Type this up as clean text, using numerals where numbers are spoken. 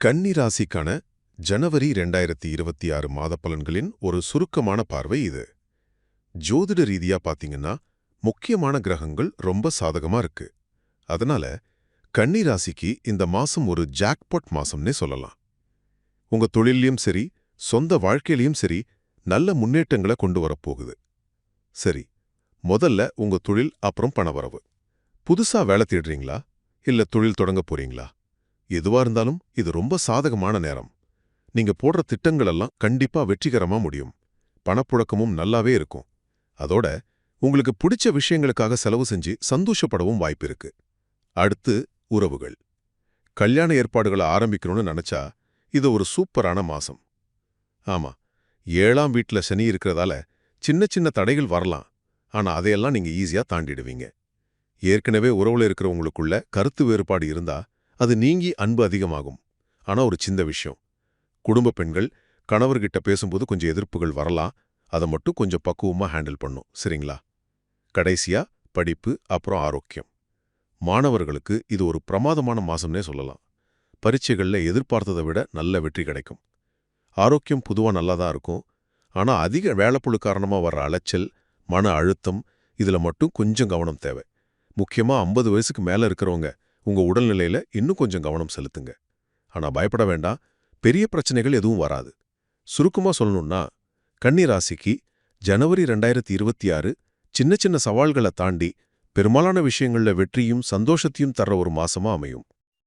கன்னி ராசிக்கான ஜனவரி 2026 மாத பலன்களின் ஒரு சுருக்கமான பார்வை இது. ஜோதிட ரீதியா பாத்தீங்கன்னா முக்கியமான கிரகங்கள் ரொம்ப சாதகமா இருக்கு. அதனால கன்னி ராசிக்கு இந்த மாசம் ஒரு ஜாக்பாட் மாசம்னே சொல்லலாம். உங்க தொழிலையும் சரி, சொந்த வாழ்க்கையிலையும் சரி, நல்ல முன்னேற்றங்களை கொண்டு வரப்போகுது. சரி, முதல்ல உங்க தொழில் அப்புறம் பணவரவு. புதுசா வேலை தேடுறீங்களா? இல்ல தொழில் தொடங்க போறீங்களா? எதுவா இருந்தாலும் இது ரொம்ப சாதகமான நேரம். நீங்க போடுற திட்டங்கள் எல்லாம் கண்டிப்பா வெற்றிகரமா முடியும். பணப்புழக்கமும் நல்லாவே இருக்கும். அதோட உங்களுக்கு பிடிச்ச விஷயங்களுக்காக செலவு செஞ்சு சந்தோஷப்படவும் வாய்ப்பு இருக்கு. அடுத்து உறவுகள். கல்யாண ஏற்பாடுகளை ஆரம்பிக்கணும்னு நினைச்சா இது ஒரு சூப்பரான மாசம். ஆமா, 7ஆம் வீட்ல சனி இருக்கிறதால சின்ன சின்ன தடைகள் வரலாம். ஆனா அதையெல்லாம் நீங்க ஈஸியா தாண்டிடுவீங்க. ஏற்கனவே உறவுல இருக்கிறவங்களுக்குள்ள கருத்து வேறுபாடு இருந்தா அது நீங்கி அன்பு அதிகமாகும். ஆனா ஒரு சின்ன விஷயம், குடும்ப பெண்கள் கணவர்கிட்ட பேசும்போது கொஞ்சம் எதிர்ப்புகள் வரலாம். அதை மட்டும் கொஞ்சம் பக்குவமா ஹேண்டில் பண்ணும். சரிங்களா? கடைசியா படிப்பு அப்புறம் ஆரோக்கியம். மாணவர்களுக்கு இது ஒரு பிரமாதமான மாசம்னே சொல்லலாம். பரீட்சைகள்ல எதிர்பார்த்ததை விட நல்ல வெற்றி கிடைக்கும். ஆரோக்கியம் பொதுவா நல்லா தான் இருக்கும். ஆனா அதிக வேலைப்பளு காரணமா வர்ற அலைச்சல், மன அழுத்தம், இதுல மட்டும் கொஞ்சம் கவனம் தேவை. முக்கியமா 50 வயசுக்கு மேல இருக்கிறவங்க உங்க உடல்நிலையில இன்னும் கொஞ்சம் கவனம் செலுத்துங்க. ஆனா பயப்பட வேண்டாம், பெரிய பிரச்சனைகள் எதுவும் வராது. சுருக்கமா சொல்லணும்னா, கன்னி ராசிக்கு ஜனவரி 2026 சின்ன சின்ன சவால்களை தாண்டி பெரும்பாலான விஷயங்கள்ல வெற்றியும் சந்தோஷத்தையும் தர்ற ஒரு மாசமா அமையும்.